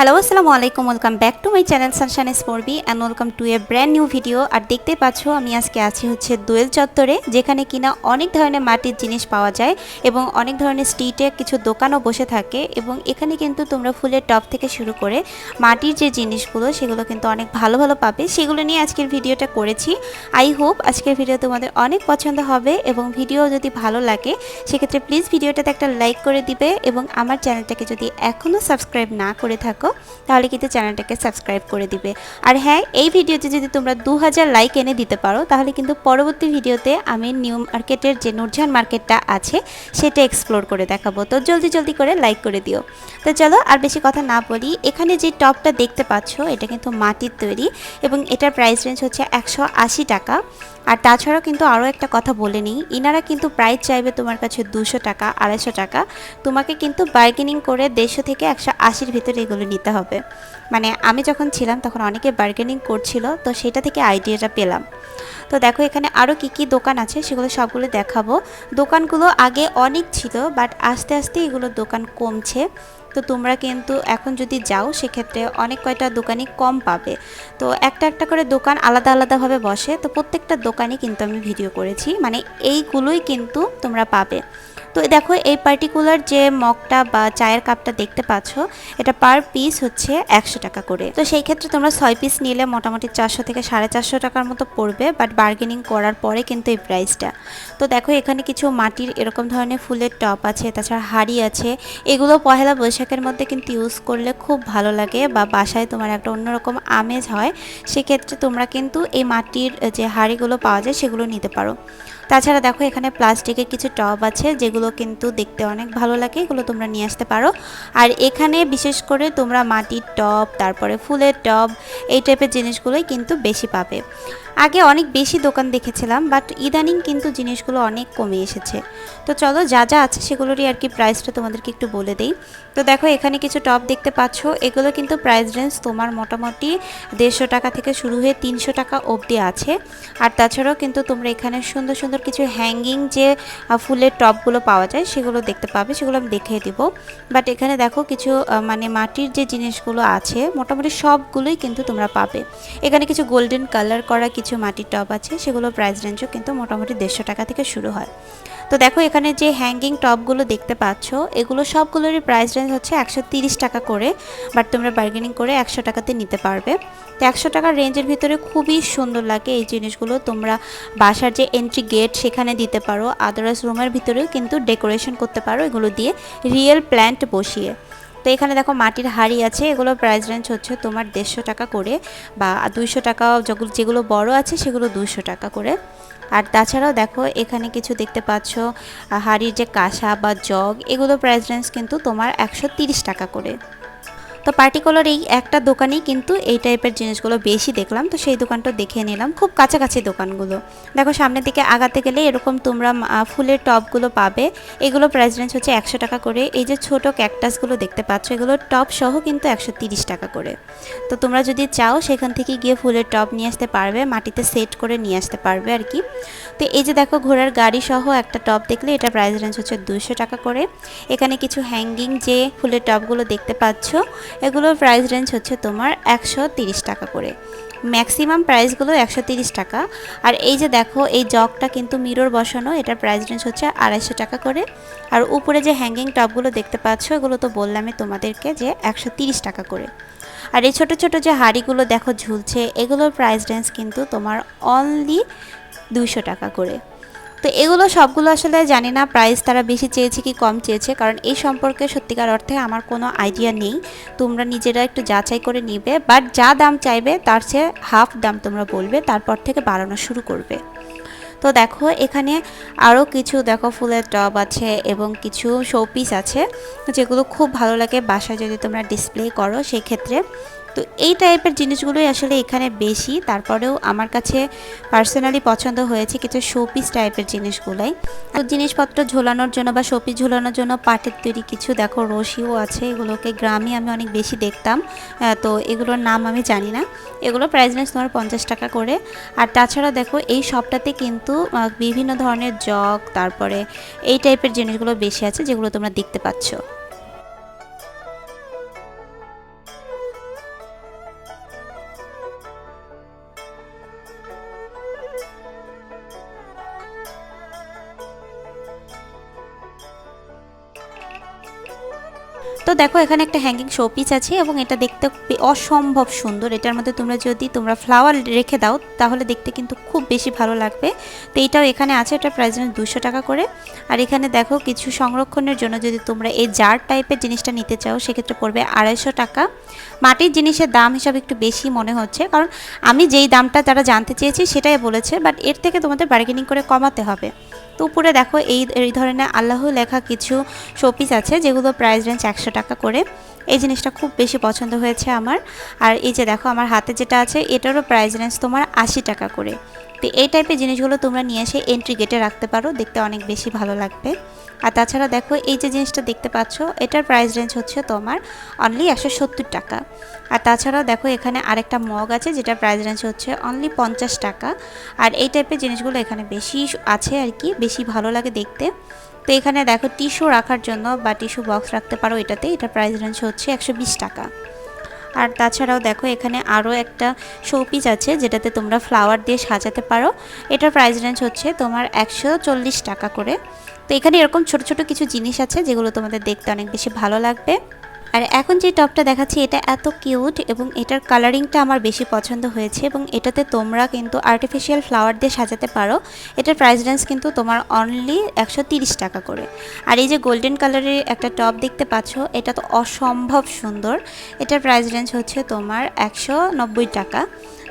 Hello আসসালামু আলাইকুম, welcome back to my channel sunshine স্পোর্বি and welcome to a brand new video. আর দেখতে পাচ্ছ আমি আজকে আছি হচ্ছে দোয়েল চত্বরে, যেখানে কিনা অনেক ধরনের মাটির জিনিস পাওয়া যায় এবং অনেক ধরনের স্ট্রিটে কিছু দোকানও বসে থাকে। এবং এখানে কিন্তু তোমরা ফুলের টব থেকে শুরু করে মাটির যে জিনিসগুলো সেগুলো কিন্তু অনেক ভালো ভালো পাবে। সেগুলো নিয়ে আজকের ভিডিওটা করেছি। আই হোপ আজকের ভিডিও তোমাদের অনেক পছন্দ হবে এবং ভিডিও যদি ভালো লাগে সেক্ষেত্রে প্লিজ ভিডিওটাতে একটা লাইক করে দিবে এবং আমার চ্যানেলটাকে যদি এখনও সাবস্ক্রাইব না করে থাকো তাহলে কিন্তু চ্যানেলটাকে সাবস্ক্রাইব করে দিবে। আর হ্যাঁ, এই ভিডিওতে যদি তোমরা 2000 লাইক এনে দিতে পারো তাহলে কিন্তু পরবর্তী ভিডিওতে আমি নিউ মার্কেটের যে নুরজাহান মার্কেটটা আছে সেটা এক্সপ্লোর করে দেখাবো। তো জলদি জলদি করে লাইক করে দিও। তো চলো আর বেশি কথা না বলি, এখানে যে টপটা দেখতে পাচ্ছ এটা কিন্তু মাটির তৈরি এবং এটার প্রাইস রেঞ্জ হচ্ছে 180 টাকা। আর তাছাড়াও কিন্তু আরও একটা কথা বলে নিই, ইনারা কিন্তু প্রাইস চাইবে তোমার কাছে 200 টাকা 250 টাকা। তোমাকে কিন্তু বার্গেনিং করে 150 থেকে 180-র ভিতরে এগুলো নিতে হবে। মানে আমি যখন ছিলাম তখন অনেকে বার্গেনিং করছিল, তো সেটা থেকে আইডিয়াটা পেলাম। তো দেখো এখানে আরও কি কি দোকান আছে সেগুলো সবগুলো দেখাবো। দোকানগুলো আগে অনেক ছিল, বাট আস্তে আস্তে এগুলো দোকান কমছে। তো তোমরা কিন্তু এখন যদি যাও সেক্ষেত্রে অনেক কয়টা দোকানই কম পাবে। তো একটা একটা করে দোকান আলাদা আলাদাভাবে বসে, তো প্রত্যেকটা দোকানই কিন্তু আমি ভিডিও করেছি, মানে এইগুলোই কিন্তু তোমরা পাবে। তো দেখো এই পার্টিকুলার যে মগটা বা চায়ের কাপটা দেখতে পাচ্ছ এটা পার পিস হচ্ছে 100 টাকা করে। তো সেই ক্ষেত্রে তোমরা 6 পিস নিলে মোটামুটি 400 থেকে 450 টাকার মতো পড়বে, বাট বার্গেনিং করার পরে কিন্তু এই প্রাইসটা। তো দেখো এখানে কিছু মাটির এরকম ধরনের ফুলের টপ আছে, তাছাড়া হাড়ি আছে। এগুলো পহেলা বৈশাখের মধ্যে কিন্তু ইউজ করলে খুব ভালো লাগে বা বাসায় তোমার একটা অন্যরকম আমেজ হয়। সেক্ষেত্রে তোমরা কিন্তু এই মাটির যে হাড়িগুলো পাওয়া যায় সেগুলো নিতে পারো। তাছাড়া দেখো এখানে প্লাস্টিকের কিছু টব আছে যেগুলো কিন্তু দেখতে অনেক ভালো লাগে, এগুলো তোমরা নিয়ে আসতে পারো। আর এখানে বিশেষ করে তোমরা মাটির টব, তারপরে ফুলের টব, এই টাইপের জিনিসগুলোই কিন্তু বেশি পাবে। আগে অনেক বেশি দোকান দেখেছিলাম, বাট ইদানিং কিন্তু জিনিসগুলো অনেক কমে এসেছে। তো চলো যা যা আছে সেগুলোরই আর কি প্রাইসটা তোমাদেরকে একটু বলে দিই। তো দেখো এখানে কিছু টপ দেখতে পাচ্ছ, এগুলো কিন্তু প্রাইস রেঞ্জ তোমার মোটামুটি 150 টাকা থেকে শুরু হয়ে 300 টাকা অবধি আছে। আর তাছাড়াও কিন্তু তোমরা এখানে সুন্দর সুন্দর কিছু হ্যাঙ্গিং যে ফুলের টপগুলো পাওয়া যায় সেগুলো দেখতে পাবে, সেগুলো আমি দেখিয়ে দিব। বাট এখানে দেখো কিছু মানে মাটির যে জিনিসগুলো আছে মোটামুটি সবগুলোই কিন্তু তোমরা পাবে। এখানে কিছু গোল্ডেন কালার করা কিছু মাটির টপ আছে, সেগুলো প্রাইস রেঞ্জও কিন্তু মোটামুটি 150 টাকা থেকে শুরু হয়। তো দেখো এখানে যে হ্যাঙ্গিং টপগুলো দেখতে পাচ্ছ এগুলো সবগুলোরই প্রাইস রেঞ্জ হচ্ছে 130 টাকা করে, বাট তোমরা বার্গেনিং করে 100 টাকাতে নিতে পারবে। তো 100 টাকার রেঞ্জের ভিতরে খুবই সুন্দর লাগে এই জিনিসগুলো। তোমরা বাসার যে এন্ট্রি গেট সেখানে দিতে পারো, আদারওয়াইজ রুমের ভিতরেও কিন্তু ডেকোরেশন করতে পারো এগুলো দিয়ে রিয়েল প্ল্যান্ট বসিয়ে। তো এখানে দেখো মাটির হাড়ি আছে, এগুলো প্রাইস রেঞ্জ হচ্ছে তোমার 150 টাকা করে বা 200 টাকা, যেগুলো বড় আছে সেগুলো 200 টাকা করে। আর তাছাড়াও দেখো এখানে কিছু দেখতে পাচ্ছ হাড়ির যে কাঁসা বা জগ, এগুলো প্রাইস রেঞ্জ কিন্তু তোমার 130 টাকা করে। তো পার্টিকুলার এই একটা দোকানেই কিন্তু এই টাইপের জিনিসগুলো বেশি দেখলাম, তো সেই দোকানটা দেখে নিলাম। খুব কাছাকাছি দোকানগুলো। দেখো সামনের দিকে আগাতে গেলে এরকম তোমরা ফুলের টবগুলো পাবে, এগুলো প্রাইস রেঞ্জ হচ্ছে 100 টাকা করে। এই যে ছোট ক্যাকটাসগুলো দেখতে পাচ্ছ এগুলো টব সহ কিন্তু 130 টাকা করে। তো তোমরা যদি চাও সেখান থেকে গিয়ে ফুলের টব নিয়ে আসতে পারবে, মাটিতে সেট করে নিয়ে আসতে পারবে আর কি। তো এই যে দেখো ঘোড়ার গাড়ি সহ একটা টব দেখলে এটা প্রাইস রেঞ্জ হচ্ছে 200 টাকা করে। এখানে কিছু হ্যাঙ্গিং যে ফুলের টবগুলো দেখতে পাচ্ছ এগুলোর প্রাইস রেঞ্জ হচ্ছে তোমার 130 টাকা করে। ম্যাক্সিমাম প্রাইসগুলো 130 টাকা। আর এই যে দেখো এই জগটা কিন্তু মিরর বসানো, এটার প্রাইস রেঞ্জ হচ্ছে 250 টাকা করে। আর উপরে যে হ্যাঙ্গিং টবগুলো দেখতে পাচ্ছ এগুলো তো বললামই তোমাদেরকে যে 130 টাকা করে। আর এই ছোট ছোট যে হাঁড়িগুলো দেখো ঝুলছে এগুলোর প্রাইস রেঞ্জ কিন্তু তোমার অনলি 200 টাকা করে। তো এগুলো সবগুলো আসলে জানি না প্রাইস তারা বেশি চেয়েছে কি কম চেয়েছে, কারণ এই সম্পর্কে সত্যিকার অর্থে আমার কোনো আইডিয়া নেই। তোমরা নিজেরা একটু যাচাই করে নিবে, বাট যা দাম চাইবে তার চেয়ে হাফ দাম তোমরা বলবে, তারপর থেকে বাড়ানো শুরু করবে। তো দেখো এখানে আরও কিছু দেখো ফুলের টব আছে এবং কিছু শোপিস আছে যেগুলো খুব ভালো লাগে বাসায় যদি তোমরা ডিসপ্লে করো সেই ক্ষেত্রে। তো এই টাইপের জিনিসগুলোই আসলে এখানে বেশি, তারপরেও আমার কাছে পার্সোনালি পছন্দ হয়েছে কিছু শোপিস টাইপের জিনিসগুলোই। আর জিনিসপত্র ঝোলানোর জন্য বা শোপিস ঝোলানোর জন্য পাটের তৈরি কিছু দেখো রশিও আছে, এগুলোকে গ্রামে আমি অনেক বেশি দেখতাম। তো এগুলোর নাম আমি জানি না। এগুলো প্রাইস রেঞ্জ তোমার 50 টাকা করে। আর তাছাড়া দেখো এই শপটাতে কিন্তু বিভিন্ন ধরনের জগ, তারপরে এই টাইপের জিনিসগুলো বেশি আছে যেগুলো তোমরা দেখতে পাচ্ছ। তো দেখো এখানে একটা হ্যাঙ্গিং শোপিস আছে এবং এটা দেখতে অসম্ভব সুন্দর। এটার মধ্যে তোমরা ফ্লাওয়ার রেখে দাও তাহলে দেখতে কিন্তু খুব বেশি ভালো লাগবে। তো এইটাও এখানে আছে, এটা প্রাইস 200 টাকা করে। আর এখানে দেখো কিছু সংরক্ষণের জন্য যদি তোমরা এই জার টাইপের জিনিসটা নিতে চাও সেক্ষেত্রে পড়বে 250 টাকা। মাটির জিনিসের দাম হিসাবে একটু বেশি মনে হচ্ছে, কারণ আমি যেই দামটা যারা জানতে চেয়েছি সেটাই বলেছে, বাট এর থেকে তোমাদের বার্গেনিং করে কমাতে হবে। তো উপরে দেখো এই ধরনের আল্লাহ লেখা কিছু শোপিস আছে যেগুলো প্রাইস রেঞ্জ 100 টাকা করে। এই জিনিসটা খুব বেশি পছন্দ হয়েছে আমার। আর এই যে দেখো আমার হাতে যেটা আছে এটারও প্রাইস রেঞ্জ তোমার 80 টাকা করে। তো এই টাইপের জিনিসগুলো তোমরা নিয়ে এসে এন্ট্রি গেটে রাখতে পারো, দেখতে অনেক বেশি ভালো লাগবে। আর তাছাড়া দেখো এই যে জিনিসটা দেখতে পাচ্ছ এটার প্রাইস রেঞ্জ হচ্ছে তোমার অনলি 170 টাকা। আর তাছাড়াও দেখো এখানে আরেকটা মগ আছে যেটার প্রাইস রেঞ্জ হচ্ছে অনলি 50 টাকা। আর এই টাইপের জিনিসগুলো এখানে বেশি আছে আর কি, বেশি ভালো লাগে দেখতে। তো এখানে দেখো টিস্যু রাখার জন্য বা টিস্যু বক্স রাখতে পারো এটাতে, এটার প্রাইস রেঞ্জ হচ্ছে 120 টাকা। আর তাছাড়াও দেখো এখানে আরও একটা শোপিস আছে যেটাতে তোমরা ফ্লাওয়ার দিয়ে সাজাতে পারো, এটার প্রাইস রেঞ্জ হচ্ছে তোমার 140 টাকা করে। তো এখানে এরকম ছোট ছোট কিছু জিনিস আছে যেগুলো তোমাদের দেখতে অনেক বেশি ভালো লাগবে। আর এখন যে টপটা দেখাচ্ছি এটা এত কিউট এবং এটার কালারিংটা আমার বেশি পছন্দ হয়েছে এবং এটাতে তোমরা কিন্তু আর্টিফিশিয়াল ফ্লাওয়ার দিয়ে সাজাতে পারো। এটার প্রাইস রেঞ্জ কিন্তু তোমার অনলি 130 টাকা করে। আর এই যে গোল্ডেন কালারের একটা টপ দেখতে পাচ্ছ এটা তো অসম্ভব সুন্দর, এটার প্রাইস রেঞ্জ হচ্ছে তোমার 190 টাকা।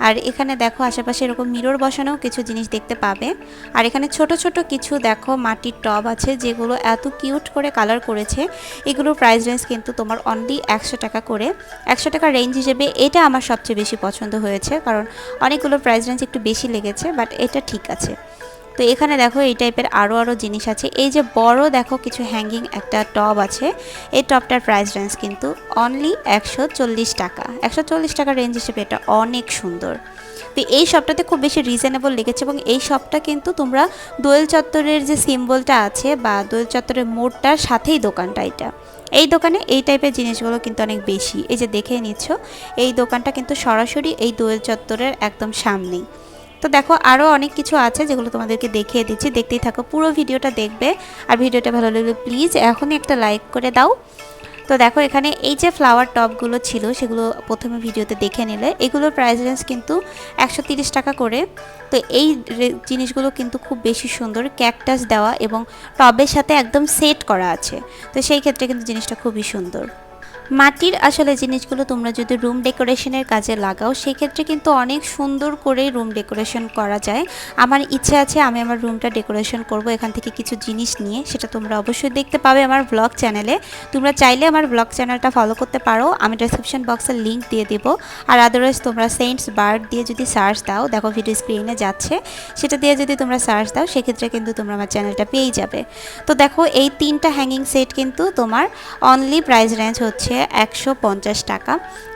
আর এখানে দেখো আশেপাশে এরকম মিরর বসানো কিছু জিনিস দেখতে পাবে। আর এখানে ছোট ছোট কিছু দেখো মাটির টব আছে যেগুলো এত কিউট করে কালার করেছে, এগুলোর প্রাইস রেঞ্জ কিন্তু তোমার অনলি 100 টাকা করে। 100 টাকা রেঞ্জ হিসেবে এটা আমার সবচেয়ে বেশি পছন্দ হয়েছে, কারণ অনেকগুলো প্রাইস রেঞ্জ একটু বেশি লেগেছে, বাট এটা ঠিক আছে। তো এখানে দেখো এই টাইপের আরও জিনিস আছে। এই যে বড় দেখো কিছু হ্যাঙ্গিং একটা টব আছে, এই টবটার প্রাইস রেঞ্জ কিন্তু অনলি 140 টাকা। 140 টাকা রেঞ্জ হিসেবে এটা অনেক সুন্দর। তো এই শপটাতে খুব বেশি রিজনেবল লেগেছে এবং এই শপটা কিন্তু তোমরা দোয়েল চত্বরের যে সিম্বলটা আছে বা দোয়েল চত্বরের মোড়টার সাথেই দোকানটা এটা। এই দোকানে এই টাইপের জিনিসগুলো কিন্তু অনেক বেশি, এই যে দেখে নিচ্ছ এই দোকানটা কিন্তু সরাসরি এই দোয়েল চত্বরের একদম সামনেই। তো দেখো আরও অনেক কিছু আছে যেগুলো তোমাদেরকে দেখিয়ে দিচ্ছি, দেখতেই থাকো, পুরো ভিডিওটা দেখবে। আর ভিডিওটা ভালো লাগলে প্লিজ এখনই একটা লাইক করে দাও। তো দেখো এখানে এই যে ফ্লাওয়ার টপগুলো ছিল সেগুলো প্রথমে ভিডিওতে দেখে নিলে, এগুলোর প্রাইস রেঞ্জ কিন্তু 130 টাকা করে। তো এই জিনিসগুলো কিন্তু খুব বেশি সুন্দর, ক্যাকটাস দেওয়া এবং টবের সাথে একদম সেট করা আছে। তো সেই ক্ষেত্রে কিন্তু জিনিসটা খুবই সুন্দর। মাটির আসলে জিনিসগুলো তোমরা যদি রুম ডেকোরেশনের কাজে লাগাও সেক্ষেত্রে কিন্তু অনেক সুন্দর করে রুম ডেকোরেশন করা যায়। আমার ইচ্ছে আছে আমি আমার রুমটা ডেকোরেশন করব এখান থেকে কিছু জিনিস নিয়ে, সেটা তোমরা অবশ্যই দেখতে পাবে আমার ব্লগ চ্যানেলে। তোমরা চাইলে আমার ব্লগ চ্যানেলটা ফলো করতে পারো, আমি ডেসক্রিপশন বক্সে লিঙ্ক দিয়ে দেবো। আর আদারওয়াইজ তোমরা সেন্টস বার্ড দিয়ে যদি সার্চ দাও, দেখো ভিডিও স্ক্রিনে যাচ্ছে, সেটা দিয়ে যদি তোমরা সার্চ দাও সেক্ষেত্রে কিন্তু তোমরা আমার চ্যানেলটা পেয়ে যাবে। তো দেখো এই 3টা হ্যাঙ্গিং সেট কিন্তু তোমার অনলি প্রাইস রেঞ্জ হচ্ছে 150 টাকা।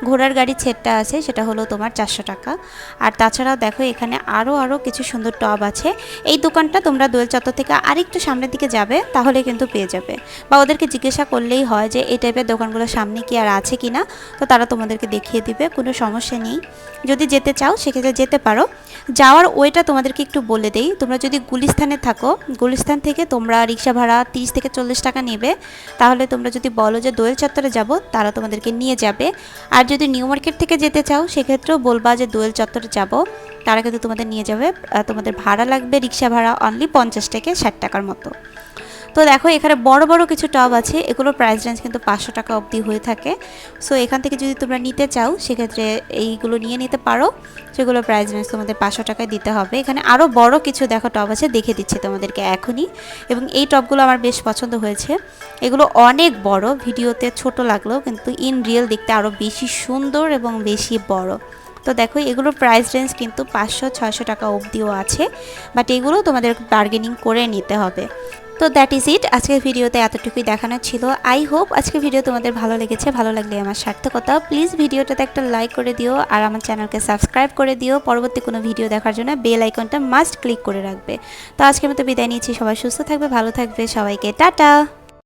ঘোড়ার গাড়ি সেটটা আছে সেটা হলো তোমার 400 টাকা। আর তাছাড়াও দেখো এখানে আরও কিছু সুন্দর টব আছে। এই দোকানটা তোমরা দোয়েল চত্বর থেকে আরেকটু সামনের দিকে যাবে তাহলে কিন্তু পেয়ে যাবে, বা ওদেরকে জিজ্ঞাসা করলেই হয় যে এই টাইপের দোকানগুলো সামনে কি আর আছে কি না, তো তারা তোমাদেরকে দেখিয়ে দিবে, কোনো সমস্যা নেই। যদি যেতে চাও সেক্ষেত্রে যেতে পারো। যাওয়ার ওয়েটা তোমাদেরকে একটু বলে দেই, তোমরা যদি গুলিস্তানে থাকো, গুলিস্তান থেকে তোমরা রিক্সা ভাড়া 30 থেকে 40 টাকা নেবে। তাহলে তোমরা যদি বলো যে দোয়েল চত্বরে যাবো তারা তোমাদেরকে নিয়ে যাবে। আর যদি নিউ মার্কেট থেকে যেতে চাও সেক্ষেত্রেও বলবা যে দোয়েল চত্বরে যাব, তারা কিন্তু তোমাদের নিয়ে যাবে। তোমাদের ভাড়া লাগবে রিক্সা ভাড়া অনলি 50 থেকে 60 টাকার মতো। তো দেখো এখানে বড় বড় কিছু টব আছে, এগুলোর প্রাইস রেঞ্জ কিন্তু 500 টাকা অবধি হয়ে থাকে। সো এখান থেকে যদি তোমরা নিতে চাও সেক্ষেত্রে এইগুলো নিয়ে নিতে পারো, সেগুলোর প্রাইস রেঞ্জ তোমাদের 500 টাকায় দিতে হবে। এখানে আরও বড় কিছু দেখো টব আছে, দেখে দিচ্ছি তোমাদেরকে এখনই। এবং এই টবগুলো আমার বেশ পছন্দ হয়েছে, এগুলো অনেক বড়, ভিডিওতে ছোট লাগলো কিন্তু ইন রিয়েল দেখতে আরও বেশি সুন্দর এবং বেশি বড়। তো দেখো এগুলোর প্রাইস রেঞ্জ কিন্তু 500-600 টাকা অবধিও আছে, বাট এগুলো তোমাদের বার্গেনিং করে নিতে হবে। তো দ্যাট ইজ ইট, আজকের ভিডিওতে এতটুকুই দেখানো ছিল। আই হোপ আজকের ভিডিও তোমাদের ভালো লেগেছে, ভালো লাগলে আমার সার্থকতা। প্লিজ ভিডিওটাতে একটা লাইক করে দিও আর আমার চ্যানেলকে সাবস্ক্রাইব করে দিও। পরবর্তী কোনো ভিডিও দেখার জন্য বেল আইকনটা মাস্ট ক্লিক করে রাখবে। তো আজকের মতো বিদায় নিচ্ছি, সবাই সুস্থ থাকবে, ভালো থাকবে, সবাইকে টাটা।